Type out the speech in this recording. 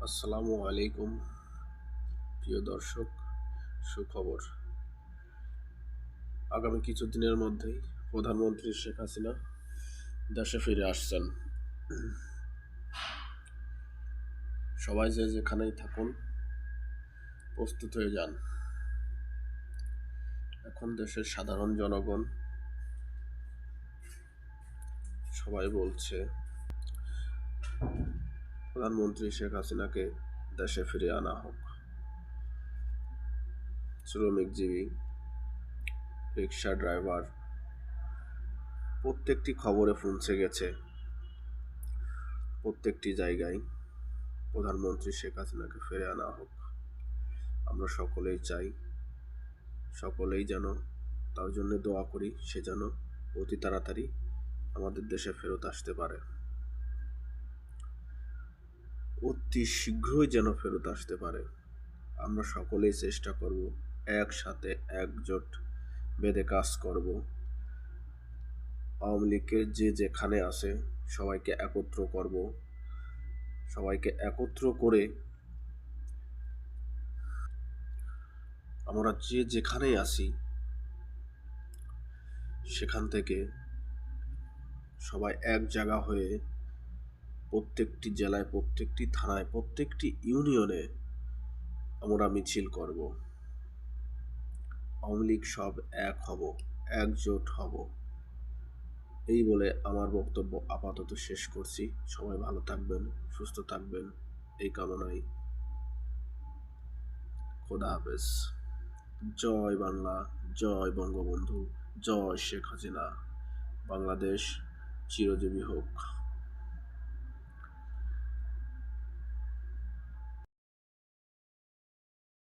আসসালামু আলাইকুম প্রিয় দর্শক। সুখবর, আগামী কিছুদিনের মধ্যেই প্রধানমন্ত্রী শেখ হাসিনা দেশে ফিরে আসছেন। সবাই যে যেখানেই থাকুন প্রস্তুত হয়ে যান। এখন দেশের সাধারণ জনগণ সবাই বলছে প্রধানমন্ত্রী শেখ হাসিনাকে দেশে ফিরে আনা হোক। শ্রমিকজীবী, রিক্সা ড্রাইভার, প্রত্যেকটি খবরে পৌঁছে গেছে, প্রত্যেকটি জায়গায় প্রধানমন্ত্রী শেখ হাসিনাকে ফিরে আনা হোক। আমরা সকলেই চাই, সকলেই যেন তার জন্য দোয়া করি, সে যেন অতি তাড়াতাড়ি আমাদের দেশে ফেরত আসতে পারে, অতি শীঘ্রই যেন ফেরত আসতে পারে। আমরা সকলেই চেষ্টা করব, একসাথে একজোট বেঁধে কাজ করব। আওয়ামী লীগের যে যেখানে আছে সবাইকে একত্র করব, সবাইকে একত্র করে আমরা যে যেখানেই আছি সেখান থেকে সবাই এক জায়গা হয়ে প্রত্যেকটি জেলায়, প্রত্যেকটি থানায়, প্রত্যেকটি ইউনিয়নে আমরা মিছিল করব। আওয়ামী লীগ সব এক হব, একজোট হব। এই বলে আমার বক্তব্য আপাতত শেষ করছি। সবাই ভালো থাকবেন, সুস্থ থাকবেন, এই কামনায়। খোদা হাফেজ। জয় বাংলা, জয় বঙ্গবন্ধু, জয় শেখ হাসিনা। বাংলাদেশ চিরজীবী হোক।